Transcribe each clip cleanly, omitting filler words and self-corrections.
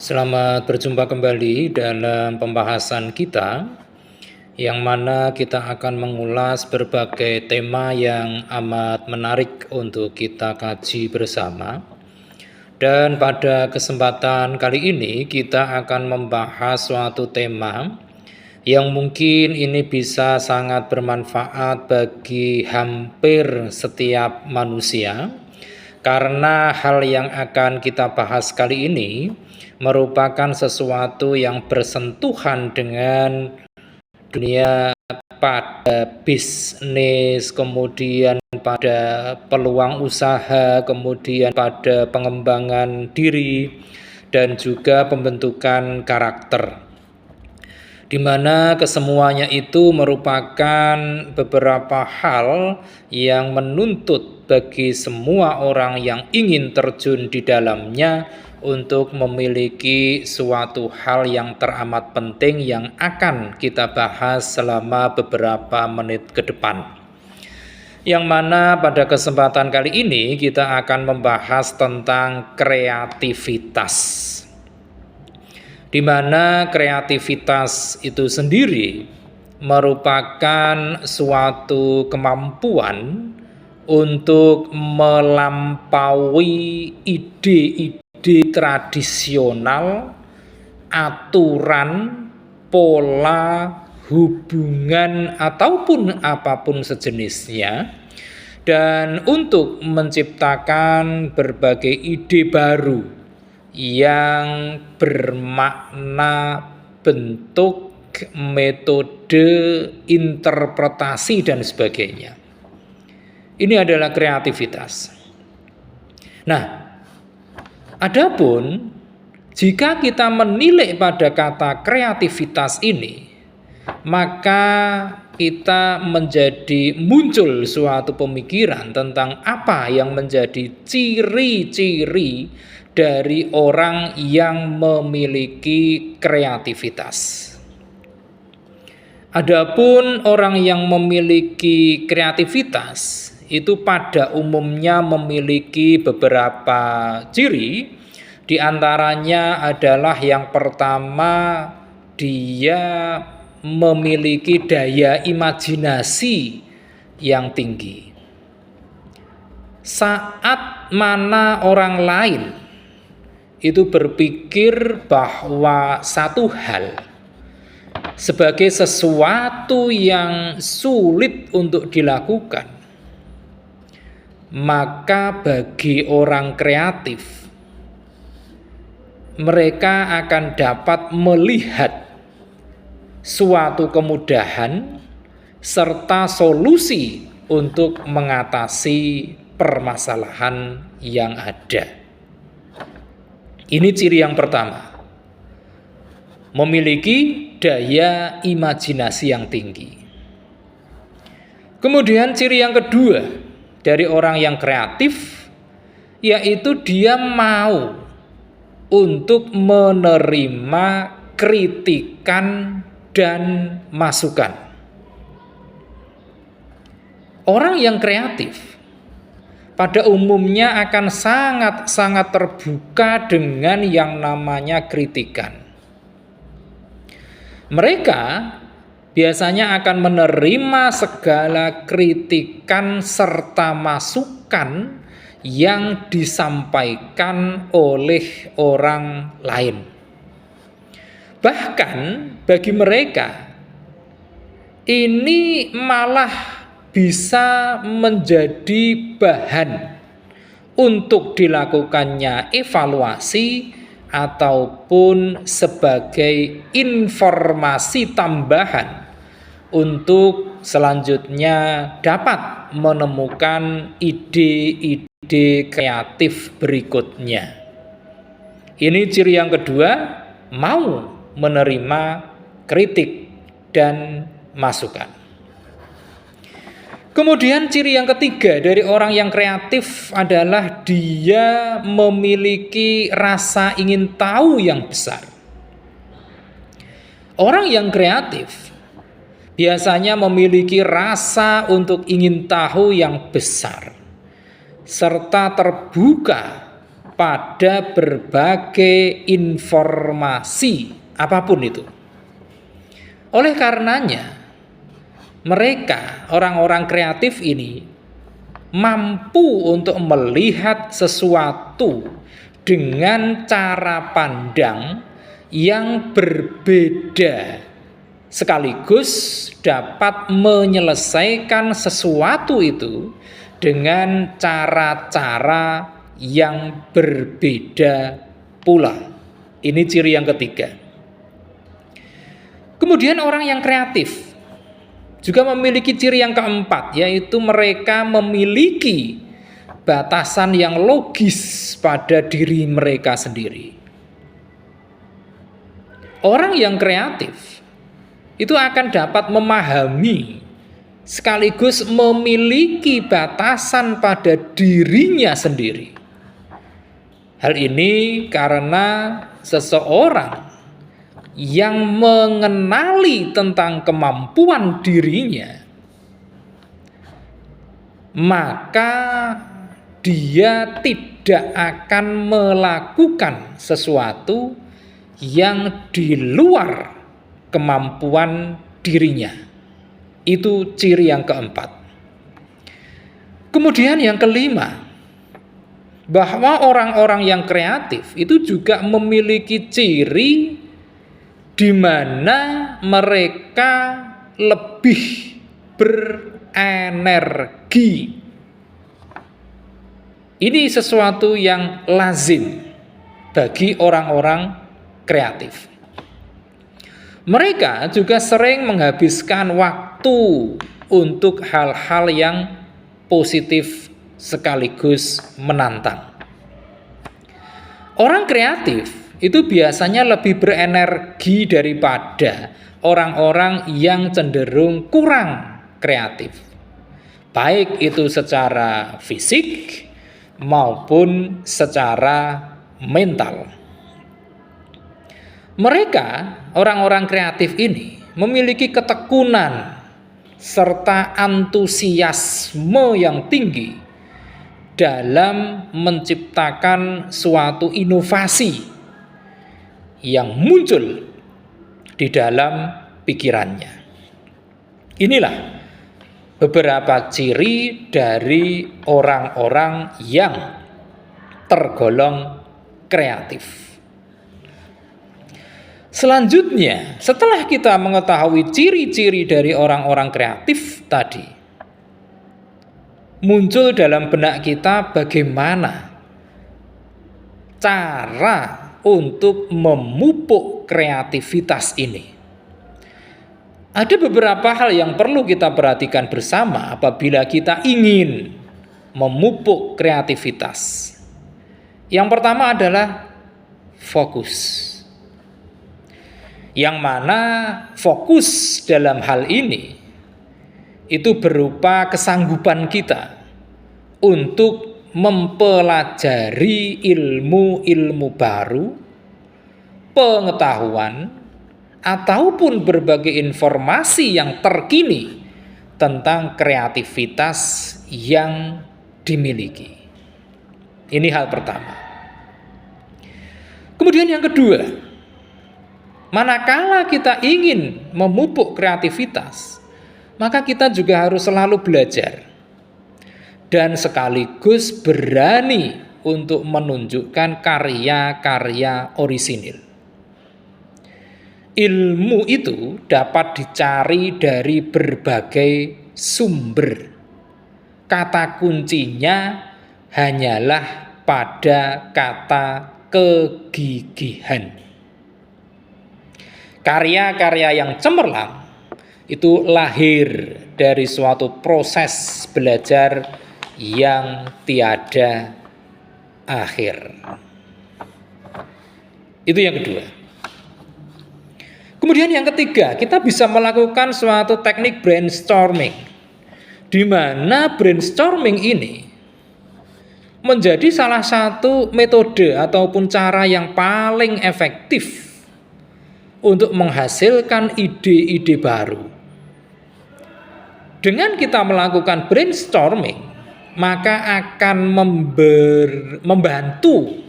Selamat berjumpa kembali dalam pembahasan kita, yang mana kita akan mengulas berbagai tema yang amat menarik untuk kita kaji bersama. Dan pada kesempatan kali ini kita akan membahas suatu tema yang mungkin ini bisa sangat bermanfaat bagi hampir setiap manusia, karena hal yang akan kita bahas kali ini merupakan sesuatu yang bersentuhan dengan dunia pada bisnis, kemudian pada peluang usaha, kemudian pada pengembangan diri, dan juga pembentukan karakter, di mana kesemuanya itu merupakan beberapa hal yang menuntut bagi semua orang yang ingin terjun di dalamnya untuk memiliki suatu hal yang teramat penting yang akan kita bahas selama beberapa menit ke depan. Yang mana pada kesempatan kali ini kita akan membahas tentang kreativitas, di mana kreativitas itu sendiri merupakan suatu kemampuan untuk melampaui ide-ide tradisional, aturan, pola, hubungan, ataupun apapun sejenisnya, dan untuk menciptakan berbagai ide baru yang bermakna, bentuk, metode, interpretasi, dan sebagainya. Ini adalah kreativitas. Nah, adapun jika kita menilik pada kata kreativitas ini, maka kita menjadi muncul suatu pemikiran tentang apa yang menjadi ciri-ciri dari orang yang memiliki kreativitas. Adapun orang yang memiliki kreativitas itu pada umumnya memiliki beberapa ciri. Di antaranya adalah yang pertama, dia memiliki daya imajinasi yang tinggi. Saat mana orang lain itu berpikir bahwa satu hal sebagai sesuatu yang sulit untuk dilakukan, maka bagi orang kreatif, mereka akan dapat melihat suatu kemudahan serta solusi untuk mengatasi permasalahan yang ada. Ini ciri yang pertama, memiliki daya imajinasi yang tinggi. Kemudian ciri yang kedua dari orang yang kreatif, yaitu dia mau untuk menerima kritikan dan masukan. Orang yang kreatif pada umumnya akan sangat-sangat terbuka dengan yang namanya kritikan. Mereka biasanya akan menerima segala kritikan serta masukan yang disampaikan oleh orang lain. Bahkan bagi mereka, ini malah bisa menjadi bahan untuk dilakukannya evaluasi ataupun sebagai informasi tambahan untuk selanjutnya dapat menemukan ide-ide kreatif berikutnya. Ini ciri yang kedua, mau menerima kritik dan masukan. Kemudian ciri yang ketiga dari orang yang kreatif adalah dia memiliki rasa ingin tahu yang besar. Orang yang kreatif biasanya memiliki rasa untuk ingin tahu yang besar, serta terbuka pada berbagai informasi apapun itu. Oleh karenanya, mereka, orang-orang kreatif ini, mampu untuk melihat sesuatu dengan cara pandang yang berbeda, sekaligus dapat menyelesaikan sesuatu itu dengan cara-cara yang berbeda pula. Ini ciri yang ketiga. Kemudian orang yang kreatif juga memiliki ciri yang keempat, yaitu mereka memiliki batasan yang logis pada diri mereka sendiri. Orang yang kreatif itu akan dapat memahami sekaligus memiliki batasan pada dirinya sendiri. Hal ini karena seseorang yang mengenali tentang kemampuan dirinya, maka dia tidak akan melakukan sesuatu yang di luar kemampuan dirinya. Itu ciri yang keempat. Kemudian yang kelima, bahwa orang-orang yang kreatif itu juga memiliki ciri di mana mereka lebih berenergi. Ini sesuatu yang lazim bagi orang-orang kreatif. Mereka juga sering menghabiskan waktu untuk hal-hal yang positif sekaligus menantang. Orang kreatif itu biasanya lebih berenergi daripada orang-orang yang cenderung kurang kreatif, baik itu secara fisik maupun secara mental. Mereka, orang-orang kreatif ini, memiliki ketekunan serta antusiasme yang tinggi dalam menciptakan suatu inovasi yang muncul di dalam pikirannya. Inilah beberapa ciri dari orang-orang yang tergolong kreatif. Selanjutnya, setelah kita mengetahui ciri-ciri dari orang-orang kreatif tadi, muncul dalam benak kita bagaimana cara untuk memupuk kreativitas ini. Ada beberapa hal yang perlu kita perhatikan bersama apabila kita ingin memupuk kreativitas. Yang pertama adalah fokus. Yang mana fokus dalam hal ini itu berupa kesanggupan kita untuk mempelajari ilmu-ilmu baru, pengetahuan, ataupun berbagai informasi yang terkini tentang kreativitas yang dimiliki. Ini hal pertama. Kemudian yang kedua, manakala kita ingin memupuk kreativitas, maka kita juga harus selalu belajar dan sekaligus berani untuk menunjukkan karya-karya orisinil. Ilmu itu dapat dicari dari berbagai sumber. Kata kuncinya hanyalah pada kata kegigihan. Karya-karya yang cemerlang itu lahir dari suatu proses belajar yang tiada akhir. Itu yang kedua. Kemudian yang ketiga, kita bisa melakukan suatu teknik brainstorming, di mana brainstorming ini menjadi salah satu metode ataupun cara yang paling efektif untuk menghasilkan ide-ide baru. Dengan kita melakukan brainstorming, maka akan membantu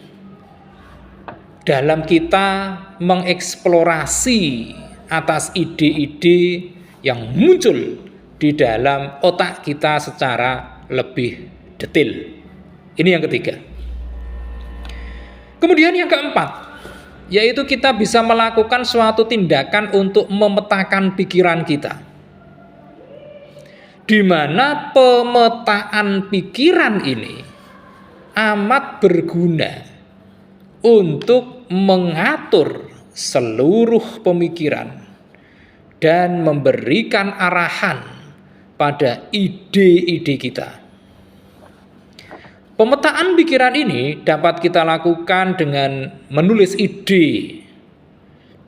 dalam kita mengeksplorasi atas ide-ide yang muncul di dalam otak kita secara lebih detail. Ini yang ketiga. Kemudian yang keempat, yaitu kita bisa melakukan suatu tindakan untuk memetakan pikiran kita, di mana pemetaan pikiran ini amat berguna untuk mengatur seluruh pemikiran dan memberikan arahan pada ide-ide kita. Pemetaan pikiran ini dapat kita lakukan dengan menulis ide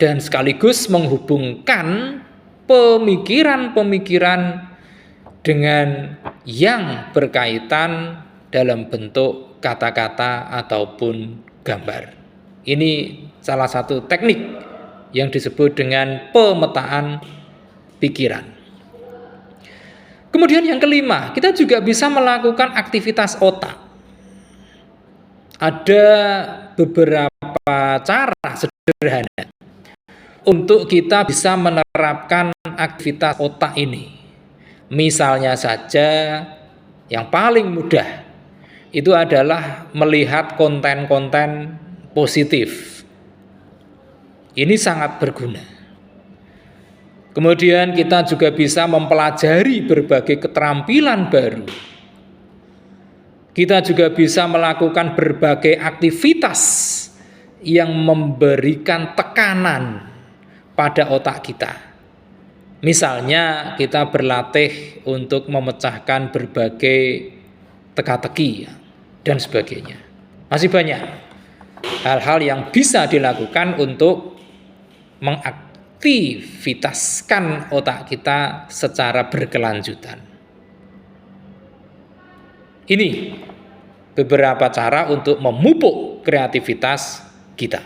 dan sekaligus menghubungkan pemikiran-pemikiran dengan yang berkaitan dalam bentuk kata-kata ataupun gambar. Ini salah satu teknik yang disebut dengan pemetaan pikiran. Kemudian yang kelima, kita juga bisa melakukan aktivitas otak. Ada beberapa cara sederhana untuk kita bisa menerapkan aktivitas otak ini. Misalnya saja, yang paling mudah itu adalah melihat konten-konten positif. Ini sangat berguna. Kemudian kita juga bisa mempelajari berbagai keterampilan baru. Kita juga bisa melakukan berbagai aktivitas yang memberikan tekanan pada otak kita. Misalnya kita berlatih untuk memecahkan berbagai teka-teki dan sebagainya. Masih banyak hal-hal yang bisa dilakukan untuk mengaktivitaskan otak kita secara berkelanjutan. Ini beberapa cara untuk memupuk kreativitas kita.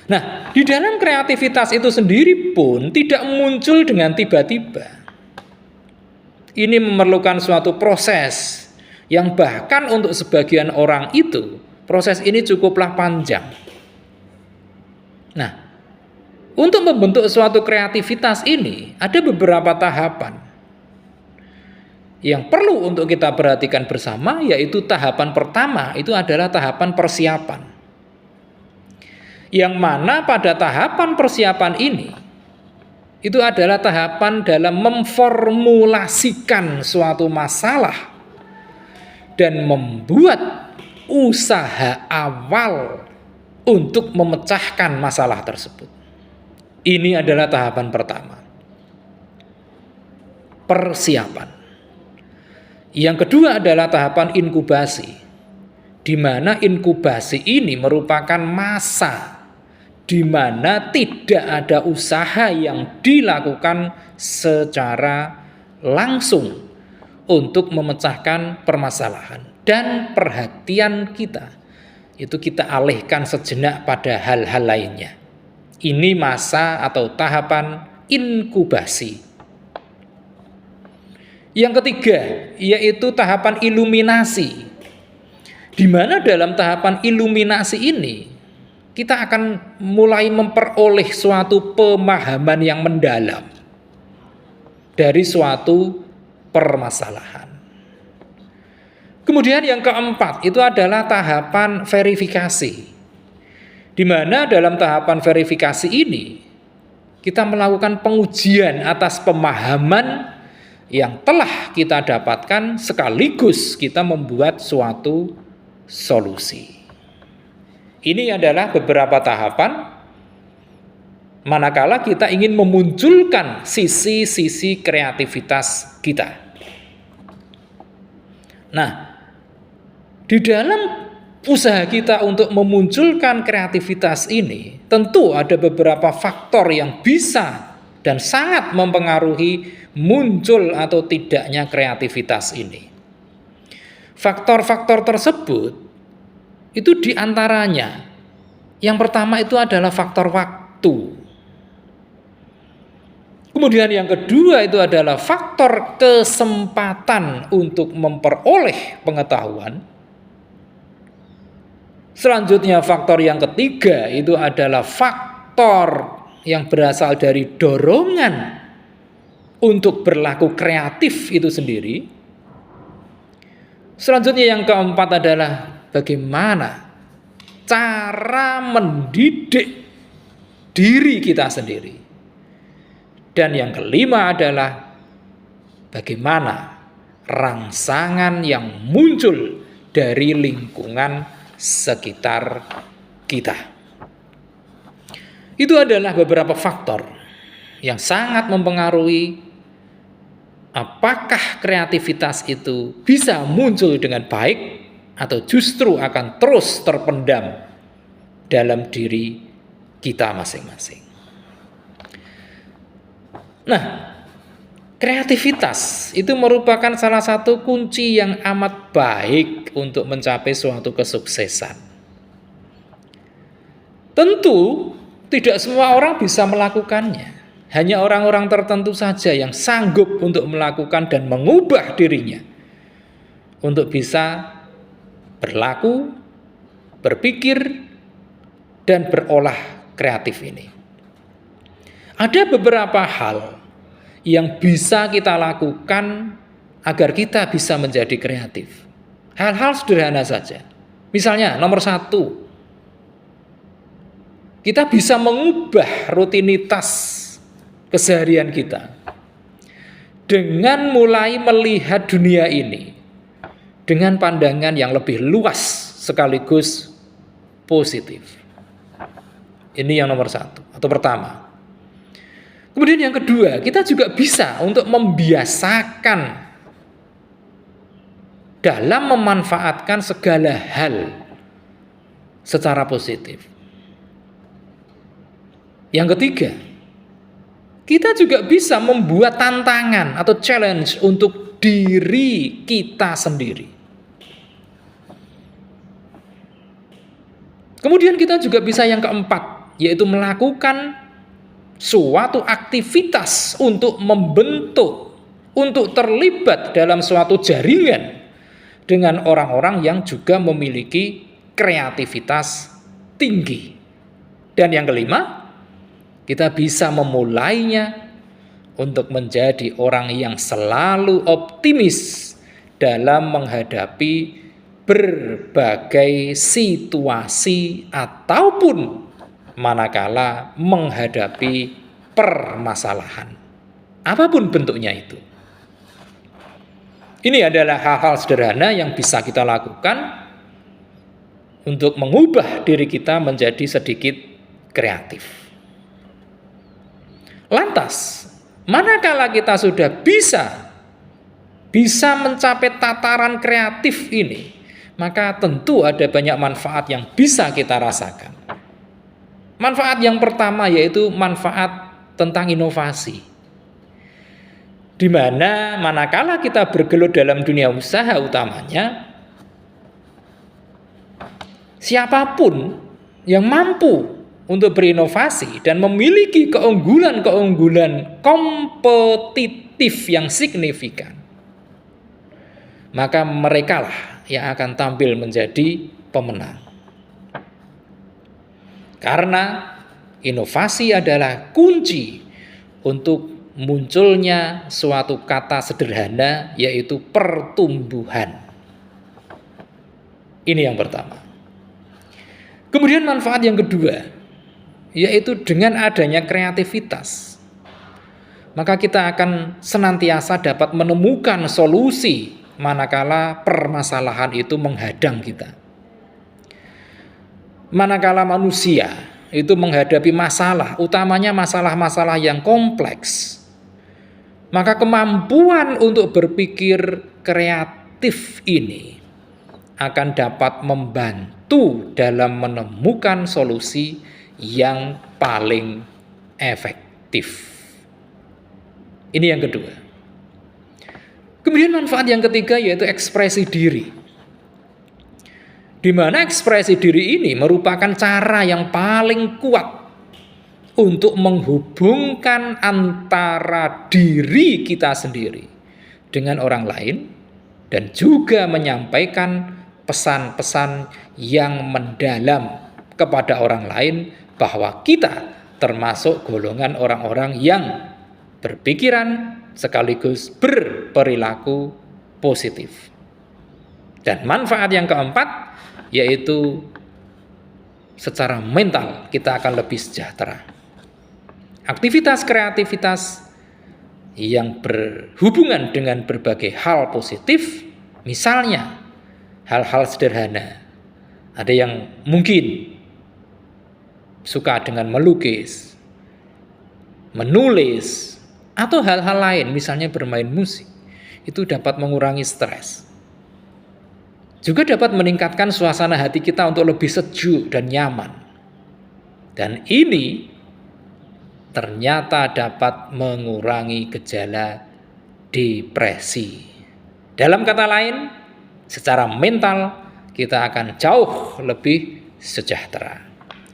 Nah, di dalam kreativitas itu sendiri pun tidak muncul dengan tiba-tiba. Ini memerlukan suatu proses yang bahkan untuk sebagian orang itu, proses ini cukuplah panjang. Nah, untuk membentuk suatu kreativitas ini ada beberapa tahapan yang perlu untuk kita perhatikan bersama, yaitu tahapan pertama itu adalah tahapan persiapan. Yang mana pada tahapan persiapan ini itu adalah tahapan dalam memformulasikan suatu masalah dan membuat usaha awal untuk memecahkan masalah tersebut. Ini adalah tahapan pertama, persiapan. Yang kedua adalah tahapan inkubasi, di mana inkubasi ini merupakan masa di mana tidak ada usaha yang dilakukan secara langsung untuk memecahkan permasalahan, dan perhatian kita itu kita alihkan sejenak pada hal-hal lainnya. Ini masa atau tahapan inkubasi. Yang ketiga, yaitu tahapan iluminasi, di mana dalam tahapan iluminasi ini kita akan mulai memperoleh suatu pemahaman yang mendalam dari suatu permasalahan. Kemudian yang keempat itu adalah tahapan verifikasi, di mana dalam tahapan verifikasi ini kita melakukan pengujian atas pemahaman yang telah kita dapatkan, sekaligus kita membuat suatu solusi. Ini adalah beberapa tahapan manakala kita ingin memunculkan sisi-sisi kreativitas kita. Nah, di dalam usaha kita untuk memunculkan kreativitas ini, tentu ada beberapa faktor yang bisa dan sangat mempengaruhi muncul atau tidaknya kreativitas ini. Faktor-faktor tersebut itu diantaranya, yang pertama itu adalah faktor waktu. Kemudian yang kedua itu adalah faktor kesempatan untuk memperoleh pengetahuan. Selanjutnya faktor yang ketiga itu adalah faktor yang berasal dari dorongan untuk berlaku kreatif itu sendiri. Selanjutnya yang keempat adalah bagaimana cara mendidik diri kita sendiri. Dan yang kelima adalah bagaimana rangsangan yang muncul dari lingkungan sekitar kita. Itu adalah beberapa faktor yang sangat mempengaruhi apakah kreativitas itu bisa muncul dengan baik atau justru akan terus terpendam dalam diri kita masing-masing. Nah, kreativitas itu merupakan salah satu kunci yang amat baik untuk mencapai suatu kesuksesan. Tentu tidak semua orang bisa melakukannya. Hanya orang-orang tertentu saja yang sanggup untuk melakukan dan mengubah dirinya untuk bisa berlaku, berpikir, dan berolah kreatif ini. Ada beberapa hal yang bisa kita lakukan agar kita bisa menjadi kreatif. Hal-hal sederhana saja. Misalnya nomor 1, kita bisa mengubah rutinitas keseharian kita dengan mulai melihat dunia ini dengan pandangan yang lebih luas sekaligus positif. Ini yang nomor 1 atau pertama. Kemudian yang kedua, kita juga bisa untuk membiasakan dalam memanfaatkan segala hal secara positif. Yang ketiga, kita juga bisa membuat tantangan atau challenge untuk diri kita sendiri. Kemudian kita juga bisa yang keempat, yaitu melakukan suatu aktivitas untuk membentuk, untuk terlibat dalam suatu jaringan dengan orang-orang yang juga memiliki kreativitas tinggi. Dan yang kelima, kita bisa memulainya untuk menjadi orang yang selalu optimis dalam menghadapi berbagai situasi ataupun manakala menghadapi permasalahan, apapun bentuknya itu. Ini adalah hal-hal sederhana yang bisa kita lakukan untuk mengubah diri kita menjadi sedikit kreatif. Lantas, manakala kita sudah bisa mencapai tataran kreatif ini, maka tentu ada banyak manfaat yang bisa kita rasakan. Manfaat yang pertama yaitu manfaat tentang inovasi. Di mana manakala kita bergelut dalam dunia usaha utamanya, siapapun yang mampu untuk berinovasi dan memiliki keunggulan-keunggulan kompetitif yang signifikan, maka merekalah yang akan tampil menjadi pemenang. Karena inovasi adalah kunci untuk munculnya suatu kata sederhana, yaitu pertumbuhan. Ini yang pertama. Kemudian manfaat yang kedua, yaitu dengan adanya kreativitas, maka kita akan senantiasa dapat menemukan solusi manakala permasalahan itu menghadang kita. Manakala manusia itu menghadapi masalah, utamanya masalah-masalah yang kompleks, maka kemampuan untuk berpikir kreatif ini akan dapat membantu dalam menemukan solusi yang paling efektif. Ini yang kedua. Kemudian manfaat yang ketiga yaitu ekspresi diri. Di mana ekspresi diri ini merupakan cara yang paling kuat untuk menghubungkan antara diri kita sendiri dengan orang lain dan juga menyampaikan pesan-pesan yang mendalam kepada orang lain bahwa kita termasuk golongan orang-orang yang berpikiran sekaligus berperilaku positif. Dan manfaat yang keempat yaitu secara mental kita akan lebih sejahtera. Aktivitas kreativitas yang berhubungan dengan berbagai hal positif, misalnya hal-hal sederhana. Ada yang mungkin suka dengan melukis, menulis, atau hal-hal lain, misalnya bermain musik. Itu dapat mengurangi stres. Juga dapat meningkatkan suasana hati kita untuk lebih sejuk dan nyaman. Dan ini ternyata dapat mengurangi gejala depresi. Dalam kata lain, secara mental kita akan jauh lebih sejahtera.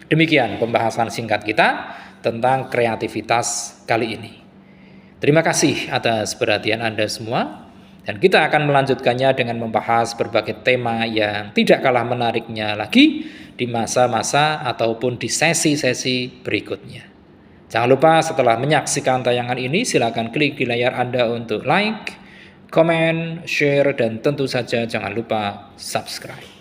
Demikian pembahasan singkat kita tentang kreativitas kali ini. Terima kasih atas perhatian Anda semua. Dan kita akan melanjutkannya dengan membahas berbagai tema yang tidak kalah menariknya lagi di masa-masa ataupun di sesi-sesi berikutnya. Jangan lupa setelah menyaksikan tayangan ini silakan klik di layar Anda untuk like, komen, share, dan tentu saja jangan lupa subscribe.